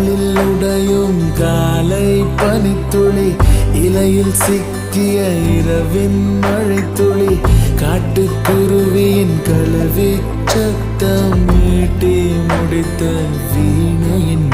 நாளில் உடையும் காலை பனித்துளி, இலையில் சிக்கிய இரவின் மழைத்துளி, காட்டுக்குருவியின் கழுவி சத்தம் மீட்டி முடித்த வீணையின்